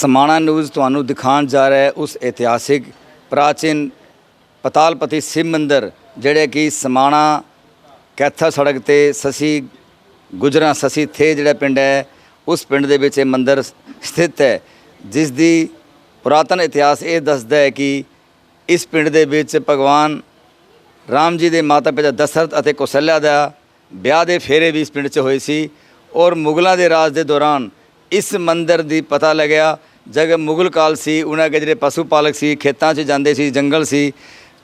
समाणा news तुहानू दिखाण जा रहा है उस इतिहासिक प्राचीन पतालपति शिव मंदिर जिहड़े कि समाणा कैथा सड़क ते ससी गुजरा ससी थे जिहड़ा पिंड है उस पिंड दे विच मंदिर स्थित है, जिस दी पुरातन इतिहास ये दसदा है कि इस पिंड दे विच भगवान राम जी के माता पिता दशरथ और कौशल्या का ब्याह के फेरे भी इस पिंड च होए सी। और मुगलों के राज के दौरान इस मंदिर की पता लग्या जब मुगल काल सी, उन्होंने के जो पशु पालक सी खेतों च जाते सी, जंगल सी,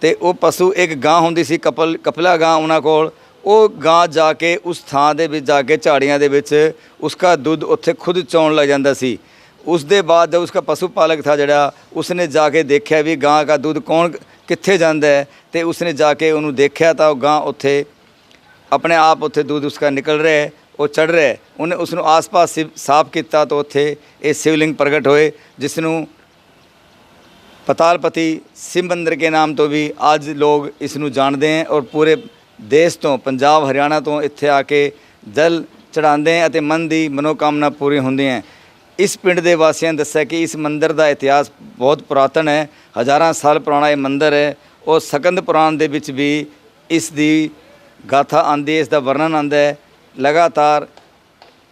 तो वो पशु एक गां होंदी सी कपला गां उन्होंने कोल, वो गां जाके उस थां दे विच जाके झाड़ियां दे विच उसका दूध उत्थे खुद चौन लग जाता सी। उस दे बाद जब उसका पशु पालक था जड़ा उसने जाके देखा भी गां का दूध कौन कित्थे जाता है, तो उसने जाके उन्होंने देखा तो गां उत्थे अपने आप उत्थे दूध उसका निकल रहा है, वो चढ़ रहा है। उन्हें उसनों आस पास साफ किया तो उत्थे ये शिवलिंग प्रगट होए जिसनों पतालपति शिव मंदिर के नाम तो भी आज लोग इसनों जानते हैं और पूरे देश तो पंजाब हरियाणा तो इत्थे आके जल चढ़ाते हैं और मन की मनोकामना पूरी होंदी हैं। इस पिंड के वासियों ने दस्या कि इस मंदिर का इतिहास बहुत पुरातन है, हज़ारां साल पुराना ये मंदिर है और सकंद पुराण दे विच भी इसकी गाथा आती है, इसका वर्णन आता है। लगातार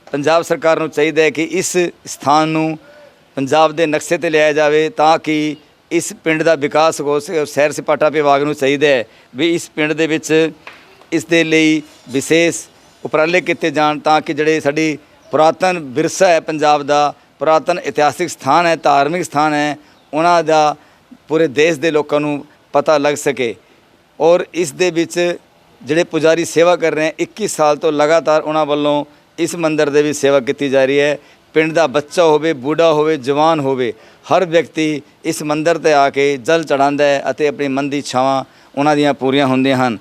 पंजाब सरकार नूं चाहिए है कि इस स्थान नूं पंजाब के नक्शे ते लिया जाए ताकि इस पिंड का विकास हो सके। सैर सपाटा विभाग नूं चाहिए है भी इस पिंड दे विच इस दे लई विशेष उपराले किए जाण ताकि जिहड़े साडी पुरातन विरसा है पंजाब का, पुरातन इतिहासिक स्थान है, धार्मिक स्थान है, उन्हां दा पूरे देश के लोगों नूं पता लग सके। और इस दे विच जिहड़े पुजारी सेवा कर रहे हैं 21 साल तो लगातार उन्हां वल्लों इस मंदिर दे भी सेवा की जा रही है। पिंड का बच्चा होवे, बूढ़ा होवे, जवान होवे, हर व्यक्ति इस मंदिर ते आके जल चढ़ाता है और अपनी मन की इच्छावां उन्हां दीयां पूरीआं होंदियां हन।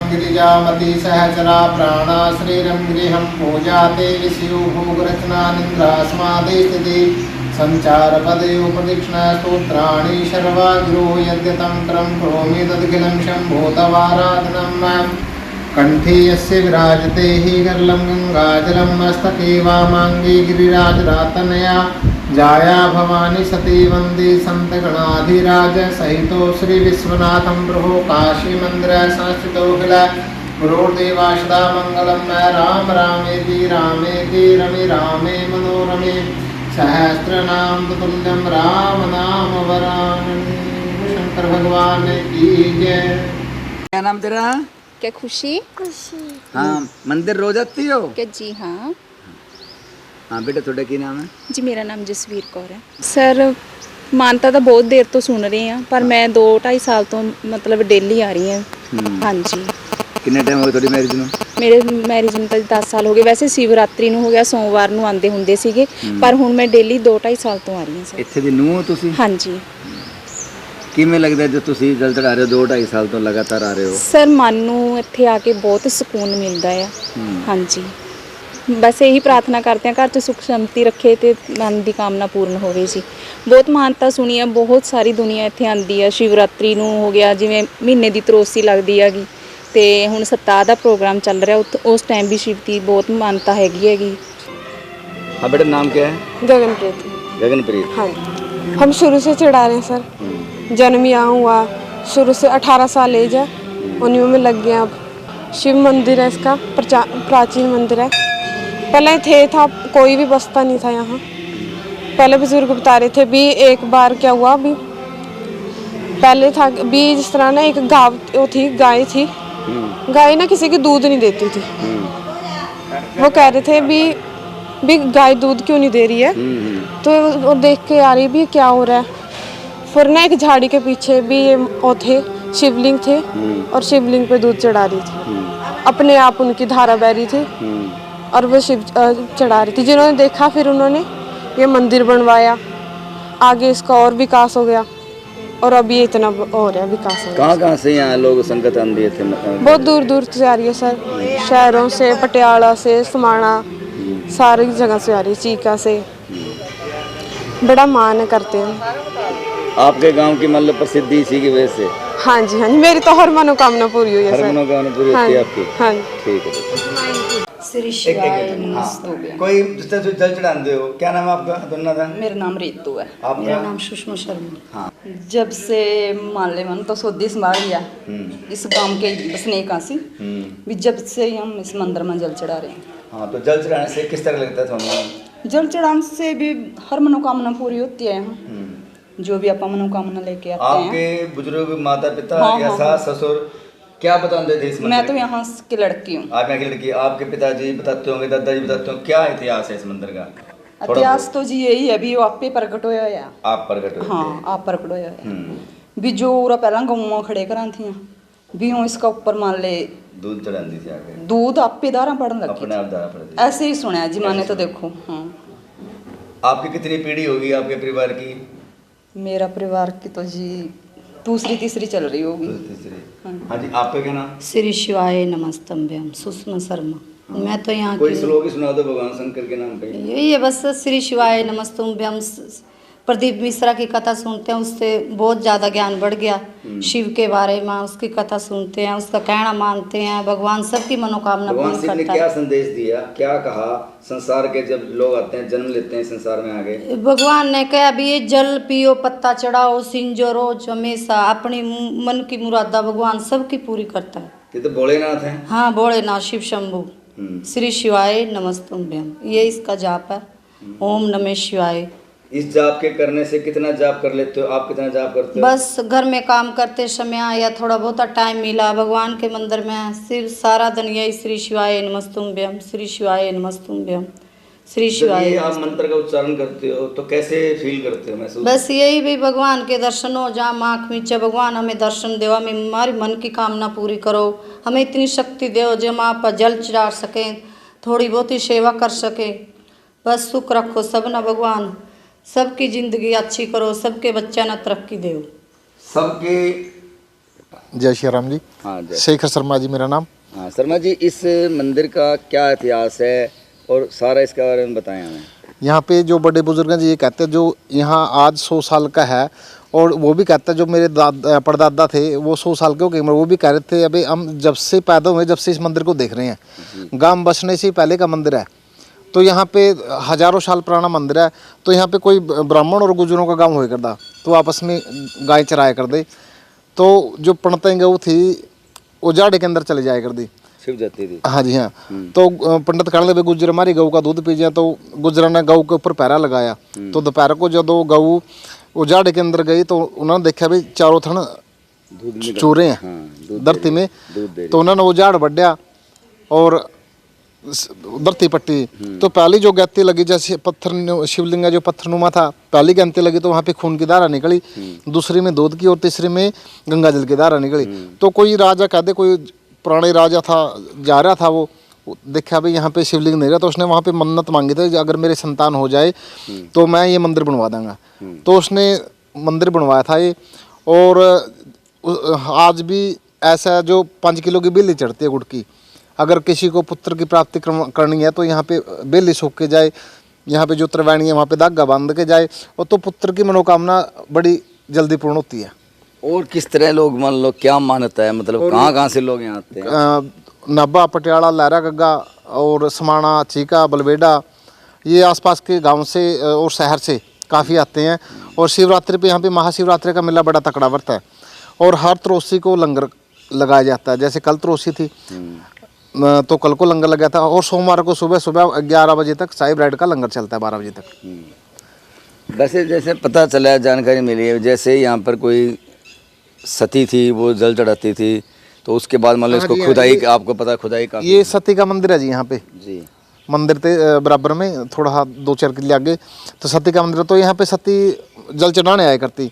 गिरिजामती सहचरा प्राणा श्रीरम गृहं पूजाते विष्णु भोग रचना निंद्रास्मादे स्थिति संचार पदयो प्रदक्षिणा स्तोत्राणि शर्वा गिरो यद्यतंत्रं करोमि तदखिलं शम्भोतवाराधनं मां कंठे यस्य विराजते हि गर्लं गंगाजलं मस्तके वामांगे गिरिराजरातनया जाया भवानी सती वंदे संत गणाधिराज सहितो श्री विश्वनाथं प्रभो काशी मंदिर संस्थितो किला गुरुर्देवाशदा मंगलम मैं राम रामेति रमे रामे मनोरमे सहस्रनाम तुल्यम राम नाम वरानने। शंकर भगवान की जय। क्या नाम तेरा? क्या खुशी? हाँ, मंदिर रोज आती हो क्या? जी हाँ। हाँ बेटा, थोड़ा की नाम है? जी मेरा नाम जसवीर कौर है। सर मानता तो बहुत देर तो सुन रही हैं पर मैं 2-2.5 साल तो मतलब डेली आ रही हैं। हाँ जी। कितने टाइम हो गया थोड़ी मैरिज ਨੂੰ? मेरे मैरिज ਨੂੰ ਤਾਂ 10 ਸਾਲ ਹੋ ਗਏ। ਵੈਸੇ ਸ਼ਿਵਰਾਤਰੀ ਨੂੰ ਹੋ ਗਿਆ, ਸੋਮਵਾਰ ਨੂੰ ਆਂਦੇ ਹੁੰਦੇ ਸੀਗੇ ਪਰ ਹੁਣ ਮੈਂ ਡੇਲੀ 2-2.5 ਸਾਲ ਤੋਂ ਆ ਰਹੀ ਹਾਂ ਸਰ। ਇੱਥੇ ਦੀ ਨੂੰਹ ਹੋ ਤੁਸੀਂ? ਹਾਂਜੀ। ਕਿਵੇਂ ਲੱਗਦਾ ਜਦ ਤੁਸੀਂ ਜਲ ਚੜਾ ਰਹੇ ਹੋ 2-2.5 ਸਾਲ ਤੋਂ ਲਗਾਤਾਰ ਆ ਰਹੇ ਹੋ? ਸਰ ਮਨ ਨੂੰ ਇੱਥੇ ਆ ਕੇ ਬਹੁਤ ਸਕੂਨ ਮਿਲਦਾ ਆ। ਹਾਂਜੀ, ਬਸ ਇਹੀ ਪ੍ਰਾਰਥਨਾ ਕਰਦੇ ਹਾਂ ਘਰ 'ਚ ਸੁੱਖ ਸ਼ਾਂਤੀ ਰੱਖੇ ਤੇ ਮਨ ਦੀ ਕਾਮਨਾ ਪੂਰਨ ਹੋਵੇ ਜੀ। ਬਹੁਤ ਮਾਨਤਾ ਸੁਣੀ ਆ, ਬਹੁਤ ਸਾਰੀ ਦੁਨੀਆ ਇੱਥੇ ਆਉਂਦੀ ਆ। ਸ਼ਿਵਰਾਤਰੀ ਨੂੰ ਹੋ ਗਿਆ ਜਿਵੇਂ ਮਹੀਨੇ ਦੀ ਤਰੋਸੀ ਲੱਗਦੀ ਹੈਗੀ ਤੇ ਹੁਣ ਸप्ताह ਦਾ प्रोग्राम चल रहा उस टाइम भी शिव की बहुत मानता हैगी। हाँ बेटा, नाम क्या है? गगनप्रीत। गगनप्रीत। हाँ, हम शुरू से चढ़ा रहे हैं सर। जन्म यहाँ हुआ, शुरू से 18 साल एज है, उन्हीं में लग गया। अब शिव मंदिर है, इसका प्राचीन मंदिर है। पहले था कोई भी बसता नहीं था यहाँ। पहले बुजुर्ग बता रहे थे भी एक बार क्या हुआ भी पहले था भी जिस तरह ना एक गाय थी, गाय ना किसी की दूध नहीं देती थी। वो कह रहे थे भी गाय दूध क्यों नहीं दे रही है, तो वो देख के आ रही भी क्या हो रहा है। फिर ना एक झाड़ी के पीछे भी वो थे, शिवलिंग थे और शिवलिंग पे दूध चढ़ा रही थी। अपने आप उनकी धारा बह रही थी और वो शिव चढ़ा रही थी। जिन्होंने देखा फिर उन्होंने ये मंदिर बनवाया, आगे इसका और विकास हो गया और अभी इतना हो रहा है विकास। कहाँ से यहाँ लोग संगत आती है? बहुत दूर दूर से आ रही है सर, शहरों से, पटियाला से, समाणा, सारी जगह से आ रही है, चीका से। बड़ा मान करते हैं। आपके गांव की मतलब प्रसिद्धि इसी की वजह से? हाँ जी हाँ जी, मेरी तो हर मनोकामना पूरी हुई है हर सर। मनोकामना पूरी हाँ होती है जी, आपकी? हाँ जी। ठीक है। श्री एक शिवाय एक नमस्तु। हाँ, कोई जिस तरह से जल चढ़ाते हो, क्या नाम है आपका दोनों का? मेरा नाम रितु है। आपका? मेरा नाम सुषमा शर्मा। हाँ। जब से मान ले मन तो सोदी संभाल लिया इस गांव के बसनीक से भी, जब से हम इस मंदिर में जल चढ़ा रहे हैं। हाँ, तो जल चढ़ाने से किस तरह लगता है तुम्हें? जल चढ़ाने से भी हर मनोकामना पूरी होती है यहाँ। जो भी आप मनोकामना लेके आते हैं। आपके बुजुर्ग माता पिता हाँ, या हाँ, सास ससुर क्या बताते थे इस मंदिर मैं तो के? यहाँ की लड़की हूँ। आप यहाँ की लड़की, आपके पिताजी बताते होंगे, दादाजी बताते होंगे, क्या इतिहास है इस मंदिर का? थोड़ा इतिहास तो जी यही है भी, वो आप पे प्रकट होया है। आप प्रकट हुए हाँ, थे। आप प्रकट होया है भी, जो उरा पहला गाँव खड़े करा थी भी हूँ इसका ऊपर मान ले दूध चढ़ाती थी आगे, दूध आपे दारा पड़न लगी अपने थी। आप दाना पड़ती। ऐसे ही सुना है जी मैंने तो। देखो हाँ, आपकी कितनी पीढ़ी होगी आपके परिवार की? मेरा परिवार की तो जी दूसरी तीसरी चल रही होगी। तीसरी। हाँ जी, आपका क्या नाम? श्री शिवाय नमस्तंभ्यम, सुषमा शर्मा। मैं तो यहाँ कोई की श्लोक ही सुना दो भगवान शंकर के नाम पे। यही है बस, श्री शिवाय नमस्तुभ्यम। प्रदीप मिश्रा की कथा सुनते हैं, उससे बहुत ज़्यादा ज्ञान बढ़ गया शिव के बारे में। उसकी कथा सुनते हैं, उसका कहना मानते हैं। भगवान सबकी मनोकामना भगवान पूर्ण शिव ने करता क्या है। संदेश दिया, क्या कहा संसार के जब लोग आते हैं, जन्म लेते हैं संसार में आगे? भगवान ने कहा भी ये जल पियो, पत्ता चढ़ाओ, सिंजो रोज हमेशा। अपनी मन की मुरादा भगवान सबकी पूरी करता है। ये तो भोलेनाथ हैं। हाँ, भोलेनाथ शिव शंभु। श्री शिवाय नमस्तुभ्यम, ये इसका जाप है। ओम नमः शिवाय। इस जाप के करने से कितना जाप कर लेते हो आप? कितना जाप करते हो? बस घर में काम करते समय या थोड़ा बहुत टाइम मिला भगवान के मंदिर में, सिर्फ सारा दिन यही श्री शिवाय नमस्तुभ्यम, श्री शिवाय नमस्तुभ्यम, श्री जब शिवाय ये आप नमस्तुभ्यम। मंत्र का उच्चारण करते हो तो कैसे फील करते हो, महसूस? बस यही भी भगवान के दर्शन हो, जहाँ आँख नीचे भगवान हमें दर्शन दो, हमें हमारी मन की कामना पूरी करो, हमें इतनी शक्ति दो जो हम आप पर जल चढ़ा सकें, थोड़ी बहुत ही सेवा कर सके। बस सुख रखो सब ना भगवान, सबकी ज़िंदगी अच्छी करो, सबके बच्चा ना तरक्की दो। सबके। जय श्री राम जी। हाँ जय। शेखर शर्मा जी मेरा नाम। हाँ शर्मा जी, इस मंदिर का क्या इतिहास है और सारा इसके बारे में बताएं हमें। यहाँ पे जो बड़े बुजुर्ग हैं जी ये कहते हैं, जो यहाँ आज 100 साल का है, और वो भी कहते हैं जो मेरे परदादा थे वो 100 साल के हो गए, वो भी कह रहे थे अभी हम जब से पैदा हुए जब से इस मंदिर को देख रहे हैं। गांव बसने से पहले का मंदिर है, तो यहाँ पे हजारों साल पुराना मंदिर है। तो यहाँ पे कोई ब्राह्मण और गुजरों का गांव हुआ करता, तो आपस में गाय चराया कर दे, तो जो पंडितें गऊ थी वो जाड़े के अंदर चले जाया कर दी, शिव जाती थी। हाँ जी हाँ। तो पंडित कहने लगे गुजर हमारी गऊ का दूध पी जाए, तो गुजरा ने गऊ के ऊपर पैरा लगाया। तो दोपहर को जब गऊ उजाड़े के अंदर गई तो उन्होंने देखा भी चारों थन चूरे हैं धरती में। तो उन्होंने उजाड़ बढ़िया और धरती पट्टी, तो पहली जो गैती लगी, जैसे पत्थर शिवलिंग जो पत्थरनुमा था, पहली गैती लगी तो वहाँ पे खून की धारा निकली, दूसरी में दूध की और तीसरी में गंगा जल की धारा निकली। तो कोई राजा कहते, कोई पुराने राजा था जा रहा था, वो देखा भाई यहाँ पे शिवलिंग नहीं रहा, तो उसने वहाँ पे मन्नत मांगी थी अगर मेरे संतान हो जाए तो मैं ये मंदिर बनवा दूंगा। तो उसने मंदिर बनवाया था ये। और आज भी ऐसा जो 5 किलो की बेली चढ़ती है गुड़ की, अगर किसी को पुत्र की प्राप्ति करनी है तो यहाँ पे बेली सूख के जाए, यहाँ पे जो त्रिवेणी है वहाँ पे धागा बांध के जाए, और तो पुत्र की मनोकामना बड़ी जल्दी पूर्ण होती है। और किस तरह लोग, मान लो क्या मान्यता है, मतलब कहाँ से लोग यहाँ आते हैं? नाभा, पटियाला, लहरा गग्गा और समाना, चीका, बलवेडा, ये आसपास के गांव से और शहर से काफ़ी आते हैं। और शिवरात्रि पे यहाँ पे महाशिवरात्रि का मेला बड़ा तकड़ा बढ़ता है, और हर त्रोसी को लंगर लगाया जाता है। जैसे कल त्रोसी थी तो कल को लंगर लगा था, और सोमवार को सुबह 11 बजे तक चाय ब्रेड का लंगर चलता है 12 बजे तक। वैसे जैसे पता चला है, जानकारी मिली है, जैसे यहाँ पर कोई सती थी वो जल चढ़ाती थी, तो उसके बाद मान लो इसको खुदाई, आपको पता खुदाई का? ये सती का मंदिर है जी यहाँ पे जी। मंदिर थे बराबर में थोड़ा 2-4 किले आगे, तो सती का मंदिर। तो यहाँ पे सती जल चढ़ाने आया करती।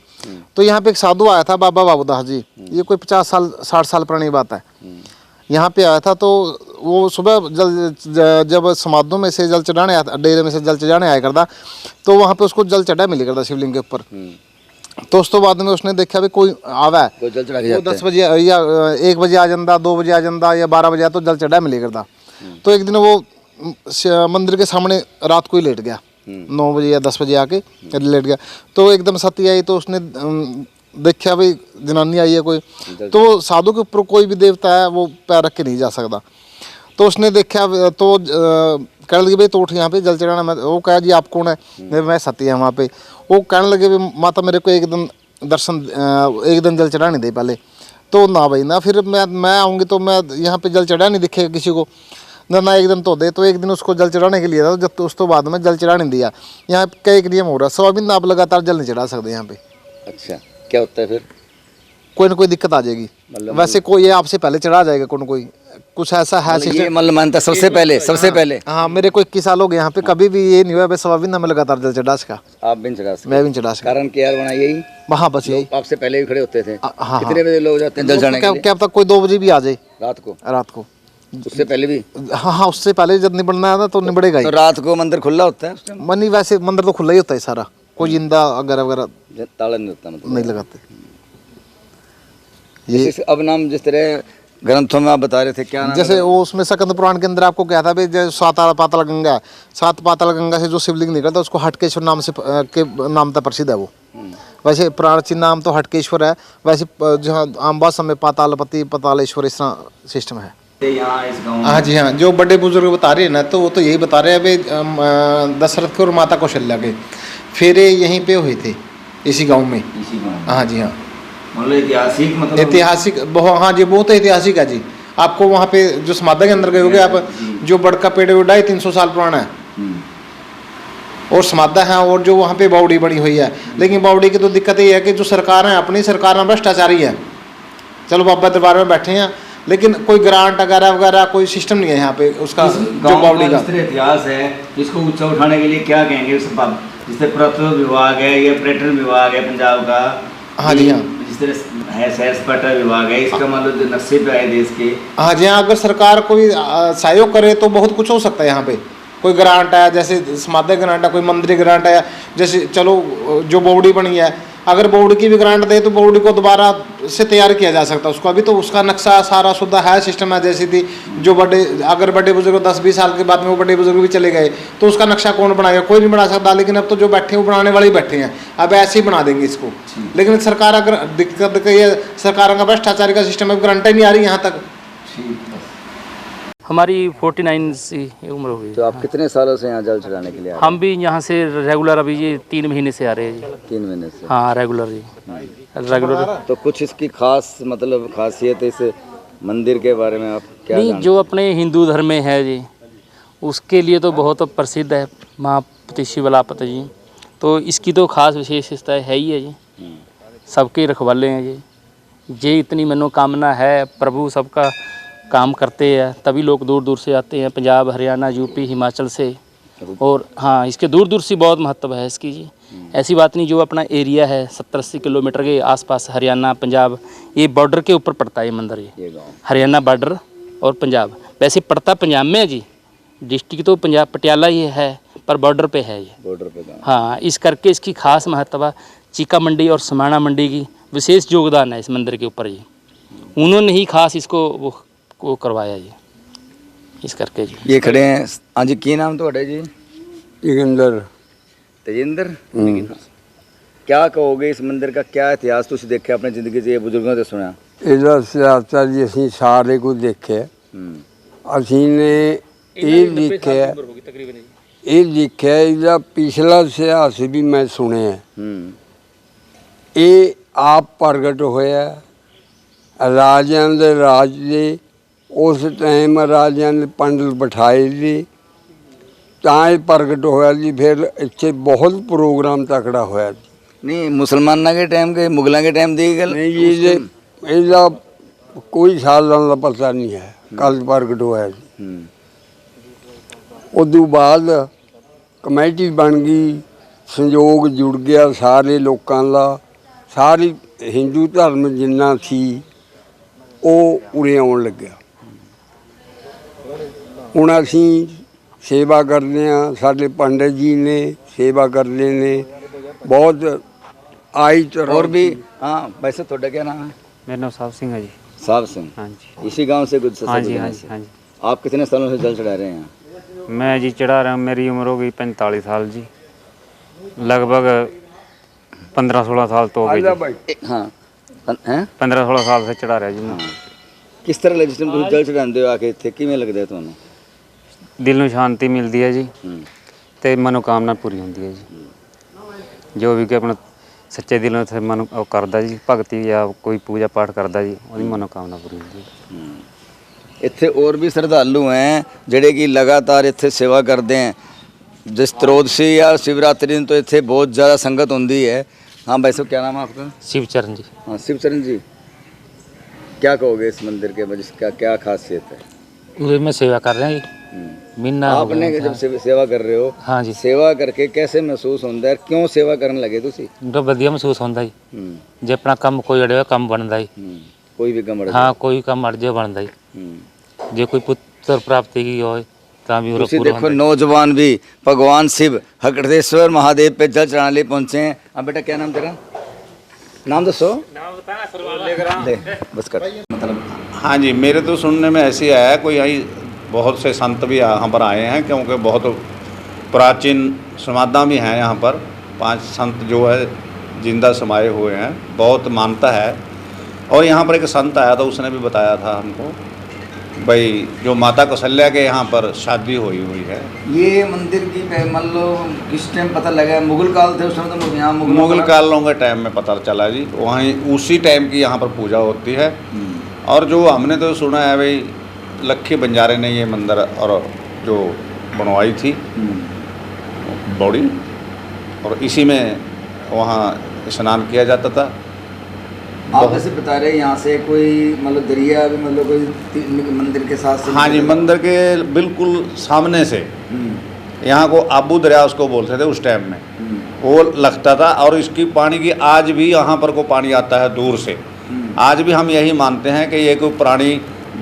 तो यहाँ पे एक साधु आया था, बाबा बाबूदास जी, ये कोई 50 साल 60 साल पुरानी बात है। यहाँ पे आया था, तो वो सुबह जब समाधों में से जल चढ़ाने आया, डेरे में से जल चढ़ाने आया करता, तो वहाँ पे उसको जल चढ़ा मिली करता शिवलिंग के ऊपर। तो उस तो बाद में उसने देखा भी कोई आवा है, कोई जल चढ़ा के वो जाता 10 बजे या 1 बजे आ जाता, 2 बजे आ जाता या 12 बजे आ, तो जल चढ़ा मिली करता। तो एक दिन वो मंदिर के सामने रात को ही लेट गया, 9 बजे या 10 बजे आके लेट गया। तो एकदम सती आई तो उसने देखा भाई जनानी आई है कोई, तो साधु के ऊपर कोई भी देवता है वो पैर रख के नहीं जा सकता। तो उसने देखा तो कहने लगे भाई तो उठ यहाँ पे जल चढ़ाना। मैं वो कहा जी आप कौन है? मैं सती है वहाँ पे। वो कहने लगे भाई माता मेरे को एक दिन जल चढ़ाने दे पहले। तो ना भाई ना, फिर मैं आऊँगी तो मैं यहाँ पे जल चढ़ा नहीं दिखेगा किसी को ना एक दिन तो दे। तो एक दिन उसको जल चढ़ाने के लिए था, जब तो उस तो बाद में जल चढ़ाने दिया। यहाँ का एक नियम हो रहा है, सोयाबीन आप लगातार जल नहीं चढ़ा सकते यहाँ पे। अच्छा, क्या होता है फिर? कोई ना कोई दिक्कत आ जाएगी। वैसे कोई ये आपसे पहले चढ़ा जाएगा कोई ना कोई, कुछ ऐसा है ये मतलब मानता सबसे पहले। हाँ मेरे को 21 साल हो गए यहाँ पे, कभी भी ये नहीं हुआ भाई सोयाबीन में लगातार जल चढ़ा सका। आप भी चढ़ा सकते? मैं भी चढ़ा सका। कारण क्या बना यही वहाँ बस यही आपसे पहले भी खड़े होते थे? हाँ। कितने बजे लोग जाते हैं जल चढ़ाने के लिए? क्या पता कोई 2 बजे भी आ जाए रात को। उससे पहले भी? हाँ उससे पहले जब निबड़ना है ना तो निबड़ेगा ही। तो रात को मंदिर खुला होता है उस टाइम? मनी वैसे मंदिर तो खुला ही होता है सारा, कोई जिंदा वगैरह ताला नहीं होता मतलब? नहीं लगाते। ये अब नाम जिस तरह ग्रंथों में आप बता रहे थे, क्या नाम? जैसे वो उसमें स्कंद पुराण के अंदर आपको क्या था भाई, जो 7 पाताल गंगा है, 7 पाताल गंगा से जो शिवलिंग निकलता है उसको हटकेश्वर नाम से के नाम तक प्रसिद्ध है वो। वैसे प्राचीन नाम तो हटकेश्वर है, वैसे जहाँ आम भाषा में पातालपति पातालेश्वर इस तरह सिस्टम है यहाँ इस गाँव? हाँ जी हाँ, जो बड़े बुजुर्ग बता रहे हैं ना तो वो तो यही बता रहे हैं भाई दशरथ के और माता कौशल्या के फेरे यहीं पे हुए थे इसी गाँव में। हाँ जी हाँ, मतलब ऐतिहासिक बहुत। हाँ जी बहुत ऐतिहासिक है जी। आपको वहाँ पे जो समाधि के अंदर गए होगे आप, जो बड़ का पेड़ 250-300 साल पुराना है और समाधि है, और जो वहाँ पे बावड़ी बनी हुई है। लेकिन बावड़ी की तो दिक्कत ये है कि जो सरकार है अपनी सरकार में भ्रष्टाचारी है। चलो बाबा दरबार में बैठे हैं लेकिन कोई ग्रांट वगैरह कोई सिस्टम नहीं है यहाँ पे उसका। जो बावड़ी का इतिहास है इसको ऊंचा उठाने के लिए क्या कहेंगे? जिस पुरातत्व विभाग है या पर्यटन विभाग है पंजाब का, हाँ जी हाँ, जिस तरह है सैर सपाटा विभाग है, इसका मतलब जो नक्शे पे आए देश के। हाँ जी हाँ, अगर सरकार कोई सहयोग करे तो बहुत कुछ हो सकता है यहाँ पे। कोई ग्रांट आया, जैसे समाधि ग्रांट है, कोई मंदिर ग्रांट आया, जैसे चलो जो बावड़ी बनी है, अगर बावड़ी की भी ग्रांट दे तो बावड़ी को दोबारा से तैयार किया जा सकता है उसको। अभी तो उसका नक्शा सारा शुद्ध है, सिस्टम है। जैसे थी जो अगर बड़े बुजुर्ग 10-20 साल के बाद में वो बड़े बुजुर्ग भी चले गए तो उसका नक्शा कौन बनाएगा? कोई नहीं बना सकता। लेकिन अब तो जो बैठे वो बनाने वाले ही बैठे हैं, अब ऐसे ही बना देंगे इसको। लेकिन सरकार अगर दिक्कत सरकार का भ्रष्टाचार का सिस्टम है, गारंटी नहीं आ रही यहाँ तक। हमारी 49 सी उम्र हो गई। तो आप कितने सालों से यहाँ जल चढ़ाने के लिए आ रहे हैं? हम भी यहाँ से रेगुलर अभी ये 3 महीने से आ रहे हैं जी। 3 महीने से? हाँ रेगुलर जी, रेगुलर। तो कुछ इसकी खास मतलब खासियत इस मंदिर के बारे में आप क्या नहीं, जो अपने हिंदू धर्म में है जी उसके लिए तो बहुत प्रसिद्ध है महापति शिवलापत जी। तो इसकी तो खास विशेषता है ही है जी, सबके रखवाले हैं ये इतनी मनोकामना है, प्रभु सबका काम करते हैं, तभी लोग दूर दूर से आते हैं, पंजाब हरियाणा यूपी हिमाचल से। और हाँ इसके दूर दूर से बहुत महत्व है इसकी जी। ऐसी बात नहीं, जो अपना एरिया है 70-80 किलोमीटर के आसपास हरियाणा पंजाब, ये बॉर्डर के ऊपर पड़ता है ये मंदिर। ये हरियाणा बॉर्डर और पंजाब, वैसे पड़ता पंजाब में है जी, डिस्ट्रिक्ट तो पंजाब पटियाला ही है पर बॉर्डर पे है ये। बॉर्डर पे हाँ, इस करके इसकी खास महत्व चीका मंडी और समाणा मंडी की विशेष योगदान है इस मंदिर के ऊपर जी। उन्होंने ही खास इसको वो करवाया जी, इस करके जी। ये खड़े हैं। हाँ जी, की नाम ਤੁਹਾਡਾ जी? तेजिंदर। क्या कहोगे इस मंदिर का, क्या इतिहास तुझे देखे अपनी जिंदगी से, बुजुर्गों से सुना? ਇਹਦਾ ਸਿਆਸਤ ਜੀ ਅਸੀਂ ਸਾਰੇ ਕੁਝ ਦੇਖਿਆ। ਅਸੀਂ ਨੇ ਇਹ ਦੇਖਿਆ ਇਹਦਾ ਪਿਛਲਾ ਇਤਿਹਾਸ ਵੀ ਮੈਂ ਸੁਣਿਆ। ਇਹ ਆਪ ਪ੍ਰਗਟ ਹੋਇਆ ਰਾਜਿਆਂ ਦੇ ਰਾਜ ਦੇ। ਉਸ ਟਾਈਮ ਰਾਜਿਆਂ ਨੇ ਪੰਡਤ ਬਿਠਾਏ ਜੀ ਤਾਂ ਇਹ ਪ੍ਰਗਟ ਹੋਇਆ ਜੀ। ਫਿਰ ਇੱਥੇ ਬਹੁਤ ਪ੍ਰੋਗਰਾਮ ਤਕੜਾ ਹੋਇਆ ਜੀ। नहीं मुसलमाना के टाइम के, मुगलों के टाइम दी गल नहीं जी, ਇਹਦਾ ਕੋਈ ਸਾਲਾਂ ਦਾ ਪਤਾ ਨਹੀਂ ਹੈ, ਕੱਲ ਪ੍ਰਗਟ ਹੋਇਆ ਜੀ। ਉਦੋਂ ਬਾਅਦ ਕਮੇਟੀ ਬਣ ਗਈ, ਸੰਯੋਗ ਜੁੜ ਗਿਆ ਸਾਰੇ ਲੋਕਾਂ ਦਾ। ਸਾਰੀ ਹਿੰਦੂ ਧਰਮ ਜਿੰਨਾ ਸੀ ਉਹ ਉਰੇ ਆਉਣ ਲੱਗਿਆ। ਹੁਣ ਅਸੀਂ ਸੇਵਾ ਕਰਦੇ ਹਾਂ, ਸਾਡੇ ਪੰਡਤ ਜੀ ਨੇ ਸੇਵਾ ਕਰਦੇ ਨੇ बहुत आई तरह। और भी हाँ, वैसे थोड़ा क्या नाम है? मेरा नाम साहब सिंह है जी। साहब सिंह। हाँ जी। इसी गांव से गुजर? हाँ जी हाँ जी हाँ जी। आप कितने सालों से जल चढ़ा रहे हैं यहाँ? मैं जी चढ़ा रहा हूँ, मेरी उम्र हो गई 45 साल जी। लगभग 15-16 साल तो हो गए जी। हाँ हैं 15-16 साल से चढ़ा रहा जी मैं। किस तरह लगਦਾ ਜਿਸ ਨੂੰ ਜਲ ਚੜਾਉਂਦੇ ਹੋ ਆ ਕੇ ਇੱਥੇ ਕਿਵੇਂ ਲੱਗਦਾ ਤੁਹਾਨੂੰ ਦਿਲ ਨੂੰ ਸ਼ਾਂਤੀ ਮਿਲਦੀ ਹੈ ਜੀ ਤੇ ਮਨੋਕਾਮਨਾ ਪੂਰੀ ਹੁੰਦੀ ਹੈ ਜੀ। ਜੋ ਵੀ ਕਿ ਆਪਣਾ ਸੱਚੇ ਦਿਲੋਂ ਇੱਥੇ ਮਨ ਉਹ ਕਰਦਾ ਜੀ ਭਗਤੀ ਜਾਂ ਕੋਈ ਪੂਜਾ ਪਾਠ ਕਰਦਾ ਜੀ ਉਹਦੀ ਮਨੋਕਾਮਨਾ ਪੂਰੀ ਹੁੰਦੀ ਹੈ। ਇੱਥੇ ਹੋਰ ਵੀ ਸ਼ਰਧਾਲੂ ਹੈ ਜਿਹੜੇ ਕਿ ਲਗਾਤਾਰ ਇੱਥੇ ਸੇਵਾ ਕਰਦੇ हैं जिस त्रोदशी या शिवरात्रि दिन तो इतने बहुत ज़्यादा संगत होती है। हाँ भाई साहब क्या नाम है आपका? शिवचरण जी। हाँ शिवचरण जी, क्या कहोगे इस मंदिर के वजह से क्या खासियत है? उधर में सेवा कर रहे हैं जी महीना हो आपने गया जब सेवा कर रहे हो, हाँ जी सेवा करके कैसे महसूस होता है, क्यों सेवा करने लगे तुसी? तो ਵਧੀਆ ਮਹਿਸੂਸ ਹੁੰਦਾ ਜੀ ਜੇ ਆਪਣਾ ਕੰਮ ਕੋਈ ਅੜਿਆ ਕੰਮ ਬਣਦਾ ਜੀ कोई भी कम ਹਾਂ ਕੋਈ ਕੰਮ ਅੜ ਜਾ ਬਣਦਾ ਜੀ ਜੇ ਕੋਈ ਪੁੱਤਰ ਪ੍ਰਾਪਤੀ की ਹੋਏ ਤਾਂ ਵੀ ਉਹ ਤੁਸੀਂ ਪੂਰਾ देखो नौजवान भी भगवान शिव हकड़ेश्वर महादेव पे जल चढ़ाने लिए पहुंचे हैं। अब बेटा क्या नाम तेरा? नाम दसो। नाम बताना दे बस कर मतलब। हाँ जी, मेरे तो सुनने में ऐसे आया है कोई यही बहुत से संत भी यहाँ पर आए हैं क्योंकि बहुत प्राचीन समाधा भी हैं यहाँ पर। 5 संत जो है जिंदा समाये हुए हैं, बहुत मानता है। और यहाँ पर एक संत आया था, उसने भी बताया था हमको भाई जो माता कौशल्या के यहाँ पर शादी हुई है। ये मंदिर की मान लो किस टाइम पता लगा? मुगल काल थे उस समय तो यहाँ मुगल कालों के टाइम में पता चला जी, वहीं उसी टाइम की यहाँ पर पूजा होती है। और जो हमने तो सुना है भाई लक्खी बंजारे ने ये मंदिर और जो बनवाई थी बॉडी, और इसी में वहाँ स्नान किया जाता था। आप जैसे बता रहे यहाँ से कोई मतलब दरिया भी मतलब कोई मंदिर के साथ? हाँ जी, मंदिर के बिल्कुल सामने से यहाँ को आबू दरिया उसको बोलते थे उस टाइम में, वो लगता था। और इसकी पानी की आज भी यहाँ पर को पानी आता है दूर से। आज भी हम यही मानते हैं कि ये कोई पुरानी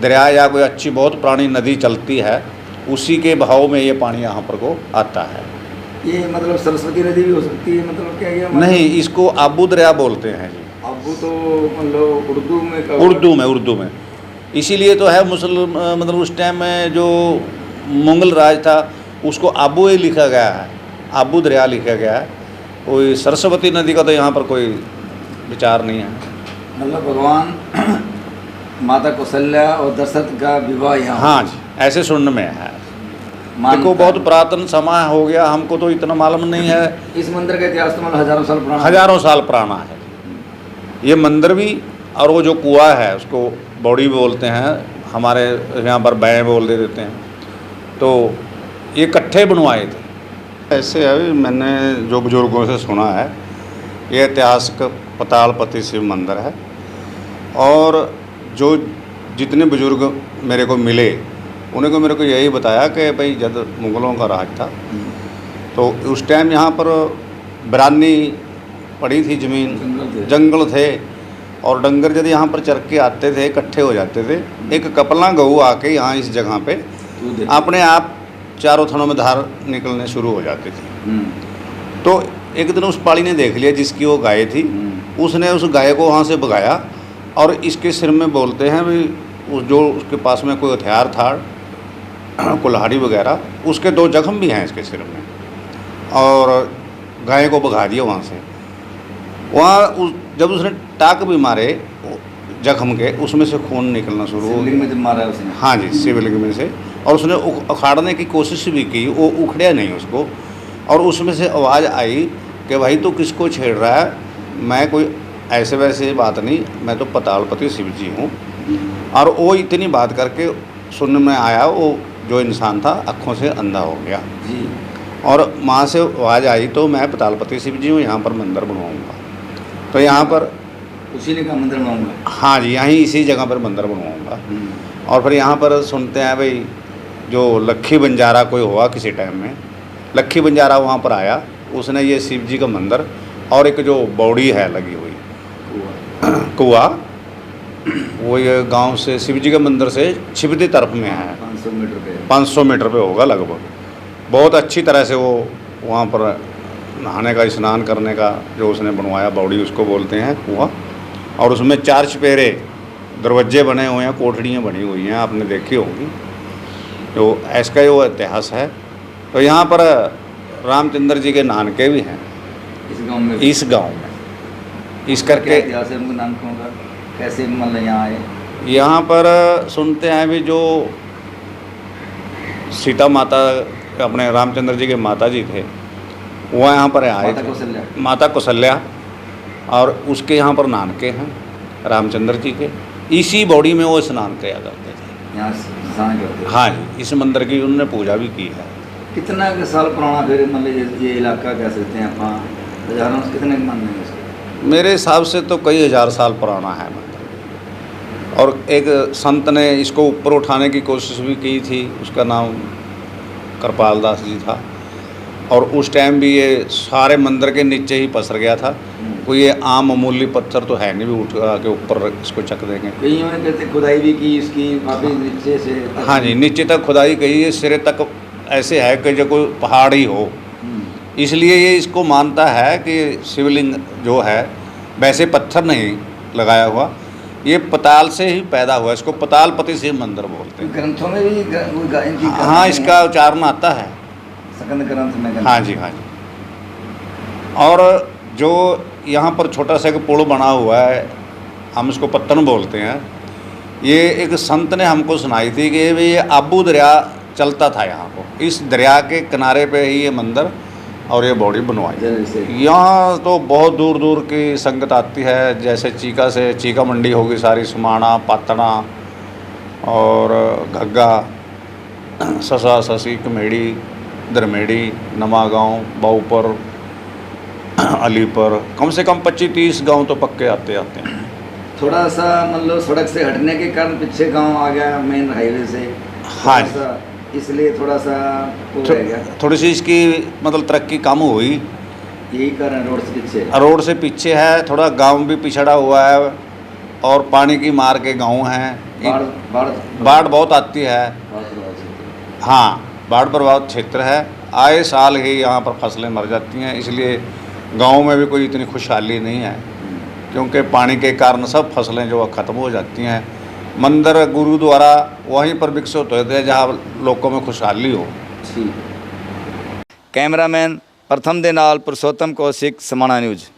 दरिया या कोई अच्छी बहुत पुरानी नदी चलती है, उसी के बहाव में ये पानी यहाँ पर को आता है। ये मतलब सरस्वती नदी भी हो सकती है, मतलब क्या ये नहीं, इसको आबू दरिया बोलते हैं जी। आबू तो मतलब उर्दू में इसीलिए तो है। मुसलमान मतलब उस टाइम में जो मुगल राज था उसको आबू ही लिखा गया है, आबू दरिया लिखा गया है। कोई सरस्वती नदी का तो यहाँ पर कोई विचार नहीं है। मतलब भगवान माता कौशल्या और दशरथ का विवाह यहाँ? हाँ जी, ऐसे सुनने में है। देखो बहुत पुरातन समय हो गया, हमको तो इतना मालूम नहीं है। इस मंदिर का इतिहास तो मतलब हजारों साल पुराना है ये मंदिर भी। और वो जो कुआं है उसको बॉडी बोलते हैं, हमारे यहाँ पर बैं बोल देते हैं। तो ये इकट्ठे बनवाए थे। ऐसे है, मैंने जो बुजुर्गों से सुना है ये ऐतिहासिक पतालपति शिव मंदिर है। और जो जितने बुजुर्ग मेरे को मिले उन्हें को मेरे को यही बताया कि भाई जब मुग़लों का राज था तो उस टाइम यहाँ पर बिरानी पड़ी थी ज़मीन, जंगल थे। और डंगर जब यहाँ पर चर के आते थे इकट्ठे हो जाते थे, एक कपला गऊ आके यहाँ इस जगह पे अपने आप चारों थनों में धार निकलने शुरू हो जाती थी। तो एक दिन उस पाली ने देख लिया जिसकी वो गाय थी, उसने उस गाय को वहाँ से भगाया और इसके सिर में बोलते हैं भाई उस जो उसके पास में कोई हथियार था कुल्हाड़ी वगैरह, उसके 2 जख्म भी हैं इसके सिर में। और गाय को भगा दिया वहाँ से। वहाँ जब उसने टाक भी मारे जख्म के, उसमें से खून निकलना शुरू हो गया। जब मारा उसने? हाँ जी, शिवलिंग में से। और उसने उखाड़ने की कोशिश भी की, वो उखड़िया नहीं उसको। और उसमें से आवाज़ आई कि भाई तू किसको छेड़ रहा है? मैं कोई ऐसे वैसे बात नहीं, मैं तो पतालपति शिव जी हूँ। और वो इतनी बात करके सुनने में आया, वो जो इंसान था आँखों से अंधा हो गया जी। और वहाँ से आवाज़ आई तो मैं पतालपति शिव जी हूँ, यहाँ पर मंदिर बनवाऊँगा। तो यहाँ पर उसी ने कहा मंदिर बनवाऊँगा? हाँ जी, यहीं इसी जगह पर मंदिर बनवाऊँगा। और फिर यहाँ पर सुनते हैं भाई जो लक्खी बंजारा कोई हुआ किसी टाइम में, लक्खी बंजारा वहाँ पर आया, उसने ये शिव जी का मंदिर और एक जो बॉडी है लगी हुई कुआं, वो ये गांव से शिव जी के मंदिर से छिपदी तरफ में है। 500 मीटर पे होगा लगभग। बहुत अच्छी तरह से वो वहाँ पर नहाने का स्नान करने का जो उसने बनवाया बॉडी उसको बोलते हैं कुआं। और उसमें 4 चपेरे दरवाजे बने हुए हैं, कोठड़ियाँ बनी हुई हैं, आपने देखी होंगी। तो ऐसा वो इतिहास है। तो यहाँ पर रामचंद्र जी के नानके भी हैं। इस गांव में भी? इस गांव में। इस क्या करके इतिहास है उनके नाम का, कैसे मतलब यहाँ आए? यहाँ पर सुनते हैं भी जो सीता माता अपने रामचंद्र जी के माता जी थे वो यहाँ पर आए माता थे। कौशल्या। माता कौशल्या, और उसके यहाँ पर नानके हैं रामचंद्र जी के। इसी बॉडी में वो स्नान किया करते थे। यहाँ स्नान करते हैं। हाँ जी, इस मंदिर की उन्होंने पूजा भी की है। कितना साल पुराना फिर मतलब ये इलाका कह सकते हैं आप, हजारों से कितने मानने हैं इसको? मेरे हिसाब से तो कई हजार साल पुराना है मंदिर। और एक संत ने इसको ऊपर उठाने की कोशिश भी की थी, उसका नाम कृपाल दास जी था। और उस टाइम भी ये सारे मंदिर के नीचे ही पसर गया था। कोई ये आम मामूली पत्थर तो है नहीं भी उठ के ऊपर इसको चक देंगे। कईयों ने कहते खुदाई भी की इसकी काफ़ी नीचे से। हाँ जी, नीचे तक खुदाई की है, सिरे तक ऐसे है कि जो कोई पहाड़ ही हो। इसलिए ये इसको मानता है कि शिवलिंग जो है वैसे पत्थर नहीं लगाया हुआ, ये पताल से ही पैदा हुआ। इसको पतालपति शिव मंदिर बोलते हैं। ग्रंथों में भी इनकी हाँ, इसका उच्चारण आता है सकंद ग्रंथ में। हाँ जी, हाँ जी। और जो यहाँ पर छोटा सा एक पुल बना हुआ है, हम इसको पत्तन बोलते हैं। ये एक संत ने हमको सुनाई थी कि ये आबू दरिया चलता था यहाँ को, इस दरिया के किनारे पे ही ये मंदिर और ये बॉडी बनवाई। यहाँ तो बहुत दूर दूर की संगत आती है, जैसे चीका से चीका मंडी होगी सारी, समाणा, पातड़ा और घग्गा, ससा, ससी, कमेड़ी, दरमेड़ी, नमागांव, बाऊपर, अलीपर, कम से कम 25-30 गांव तो पक्के आते हैं। थोड़ा सा मतलब सड़क से हटने के कारण पीछे गांव आ गया मेन हाईवे से। हाँ थोड़ा सा, इसलिए थोड़ा सा वो रह गया। थोड़ी सी इसकी मतलब तरक्की कम हुई, यही कारण रोड से पीछे। रोड से पीछे है, थोड़ा गांव भी पिछड़ा हुआ है और पानी की मार के गांव हैं। बाढ़ बहुत आती है। हाँ, बाढ़ प्रभावित क्षेत्र है। आए साल ही यहाँ पर फसलें मर जाती हैं, इसलिए गांव में भी कोई इतनी खुशहाली नहीं है, क्योंकि पानी के कारण सब फसलें जो ख़त्म हो जाती हैं। मंदिर गुरुद्वारा वहीं पर विकसित होते हैं जहाँ लोगों में खुशहाली हो। कैमरामैन प्रथम दे नाल पुरुषोत्तम कौशिक, समाणा न्यूज़।